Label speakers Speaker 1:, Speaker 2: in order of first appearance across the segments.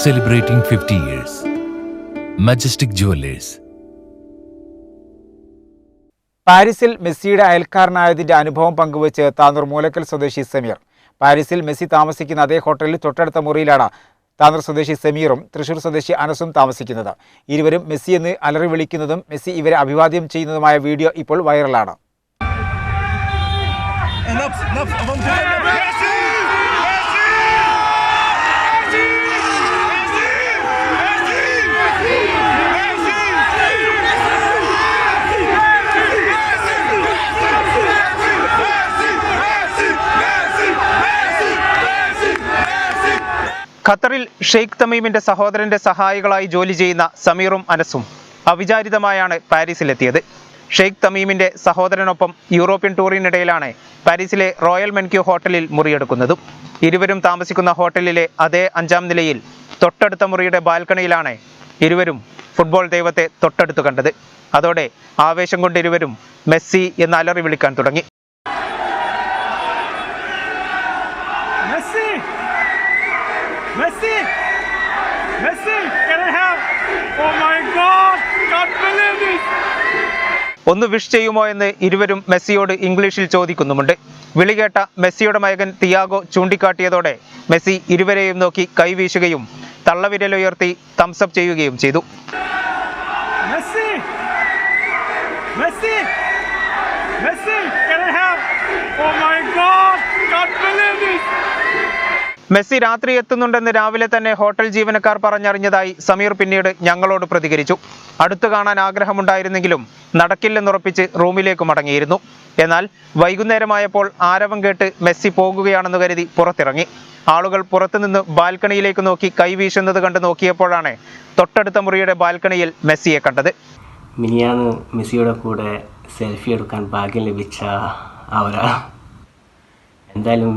Speaker 1: Celebrating 50 years. Majestic Jewelers.
Speaker 2: പാരീസിൽ മെസ്സിയുടെ അയൽക്കാരനായതിന്റെ അനുഭവം പങ്കുവച്ച് താനൂർ മൂലക്കൽ സ്വദേശി സമീർ. പാരീസിൽ മെസ്സി താമസിക്കുന്ന അതേ ഹോട്ടലിൽ തൊട്ടടുത്ത മുറിയിലാണ് താനൂർ സ്വദേശി സമീറും തൃശൂർ സ്വദേശി അനസും താമസിക്കുന്നത്. ഇരുവരും മെസ്സി എന്ന് അലറി വിളിക്കുന്നതും മെസ്സി ഇവരെ അഭിവാദ്യം ചെയ്യുന്നതുമായ വീഡിയോ ഇപ്പോൾ വൈറലാണ്.
Speaker 3: ഖത്തറിൽ ഷെയ്ഖ് തമീമിന്റെ സഹോദരന്റെ സഹായികളായി ജോലി ചെയ്യുന്ന സമീറും അനസും അവിചാരിതമായാണ് പാരീസിലെത്തിയത്. ഷെയ്ഖ് തമീമിന്റെ സഹോദരനൊപ്പം യൂറോപ്യൻ ടൂറിനിടയിലാണ് പാരീസിലെ റോയൽ മെൻക്യൂ ഹോട്ടലിൽ മുറിയെടുക്കുന്നതും. ഇരുവരും താമസിക്കുന്ന ഹോട്ടലിലെ അതേ 5-ാം നിലയിൽ തൊട്ടടുത്ത മുറിയുടെ ബാൽക്കണിയിലാണ് ഇരുവരും ഫുട്ബോൾ ദൈവത്തെ തൊട്ടടുത്ത് കണ്ടത്. അതോടെ ആവേശം കൊണ്ട് ഇരുവരും മെസ്സി എന്ന് അലറി വിളിക്കാൻ തുടങ്ങി.
Speaker 4: Messi! Messi! Can I have? Oh my God! Can't believe this!
Speaker 3: ഒന്ന് വിഷ് ചെയ്യുമോ എന്ന് ഇരുവരും മെസ്സിയോട് ഇംഗ്ലീഷിൽ ചോദിക്കുന്നുമുണ്ട്. വിളികേട്ട മെസ്സിയുടെ മകൻ തിയാഗോ ചൂണ്ടിക്കാട്ടിയതോടെ മെസ്സി ഇരുവരെയും നോക്കി കൈവീശുകയും തള്ളവിരലുയർത്തി തംസപ്പ് ചെയ്യുകയും ചെയ്തു.
Speaker 4: Messi! Messi! Messi! Can I have? Oh my God! Can't believe this!
Speaker 3: Messi രാത്രി എത്തുന്നുണ്ടെന്ന് രാവിലെ തന്നെ ഹോട്ടൽ ജീവനക്കാർ പറഞ്ഞറിഞ്ഞതായി സമീർ പിന്നീട് ഞങ്ങളോട് പ്രതികരിച്ചു. അടുത്തു കാണാൻ ആഗ്രഹമുണ്ടായിരുന്നെങ്കിലും നടക്കില്ലെന്നുറപ്പിച്ച് റൂമിലേക്ക് മടങ്ങിയിരുന്നു. എന്നാൽ വൈകുന്നേരമായപ്പോൾ ആരവം കേട്ട് മെസ്സി പോകുകയാണെന്ന് കരുതി പുറത്തിറങ്ങി. ആളുകൾ പുറത്തുനിന്ന് ബാൽക്കണിയിലേക്ക് നോക്കി കൈവീശുന്നത് കണ്ട് നോക്കിയപ്പോഴാണ് തൊട്ടടുത്ത മുറിയുടെ ബാൽക്കണിയിൽ മെസ്സിയെ കണ്ടത്.
Speaker 5: മിനിയാന്ന് മെസ്സിയുടെ കൂടെ സെൽഫി എടുക്കാൻ ഭാഗ്യം ലഭിച്ച അവരാണ്. എന്തായാലും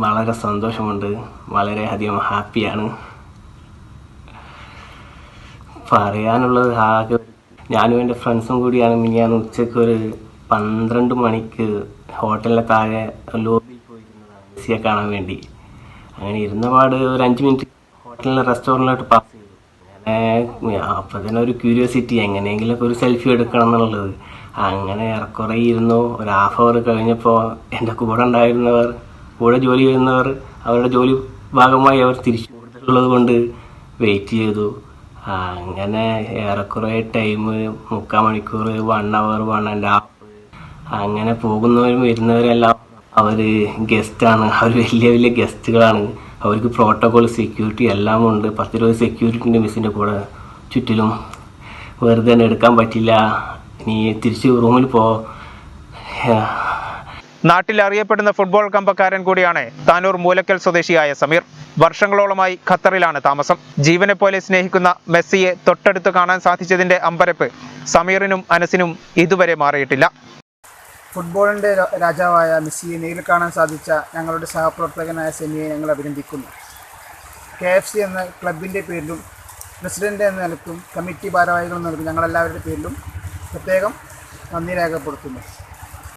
Speaker 5: വളരെ സന്തോഷമുണ്ട്, വളരെയധികം ഹാപ്പിയാണ്. പറയാനുള്ളത് ആകെ ഞാനും എൻ്റെ ഫ്രണ്ട്സും കൂടിയാണ് മിനിയാന്ന് ഉച്ചയ്ക്ക് ഒരു 12 മണിക്ക് ഹോട്ടലിലെ താഴെ ലോബിയിൽ പോയിരുന്നതാണ് മെസ്സിയെ കാണാൻ വേണ്ടി. അങ്ങനെ ഇരുന്നപാട് ഒരു 5 മിനിറ്റ് ഹോട്ടലിലെ റെസ്റ്റോറൻറ്റിലോട്ട് പാസ് ചെയ്തു. അങ്ങനെ അപ്പോൾ തന്നെ ഒരു ക്യൂരിയോസിറ്റി, എങ്ങനെയെങ്കിലുമൊക്കെ ഒരു സെൽഫി എടുക്കണം എന്നുള്ളത്. അങ്ങനെ ഏറെക്കുറെ ഇരുന്നു. ഒരു ഹാഫ് അവർ കഴിഞ്ഞപ്പോൾ എൻ്റെ കൂടെ ജോലി ചെയ്യുന്നവർ അവരുടെ ജോലി ഭാഗമായി അവർ തിരിച്ചു കൊടുത്തിട്ടുള്ളത് കൊണ്ട് വെയിറ്റ് ചെയ്തു. അങ്ങനെ ഏറെക്കുറെ ടൈം 3/4 മണിക്കൂർ, 1 അവർ, 1.5 അങ്ങനെ പോകുന്നവരും വരുന്നവരെല്ലാം അവർ ഗസ്റ്റാണ്. അവർ വലിയ വലിയ ഗസ്റ്റുകളാണ്. അവർക്ക് പ്രോട്ടോകോൾ, സെക്യൂരിറ്റി എല്ലാം ഉണ്ട്. 10-20 സെക്യൂരിറ്റിൻ്റെ മിസ്സിൻ്റെ കൂടെ ചുറ്റിലും. വെറുതെ തന്നെ എടുക്കാൻ പറ്റില്ല, ഇനി തിരിച്ച് റൂമിൽ
Speaker 3: നാട്ടിൽ അറിയപ്പെടുന്ന ഫുട്ബോൾ കമ്പക്കാരൻ കൂടിയാണ് താനൂർ മൂലക്കൽ സ്വദേശിയായ സമീർ. വർഷങ്ങളോളമായി ഖത്തറിലാണ് താമസം. ജീവനെ പോലെ സ്നേഹിക്കുന്ന മെസ്സിയെ തൊട്ടടുത്ത് കാണാൻ സാധിച്ചതിന്റെ അമ്പരപ്പ് സമീറിനും അനസിനും ഇതുവരെ മാറിയിട്ടില്ല.
Speaker 6: ഫുട്ബോളിൻ്റെ രാജാവായ മെസ്സിയെ നേരിൽ കാണാൻ സാധിച്ച ഞങ്ങളുടെ സഹപ്രവർത്തകനായ സെമിയെ ഞങ്ങൾ അഭിനന്ദിക്കുന്നു. KFC എന്ന ക്ലബിൻ്റെ പേരിലും പ്രസിഡന്റ് എന്ന നിലയ്ക്കും കമ്മിറ്റി ഭാരവാഹികൾ എന്ന നിലയ്ക്കും ഞങ്ങളെല്ലാവരുടെ പേരിലും പ്രത്യേകം നന്ദി രേഖപ്പെടുത്തുന്നു.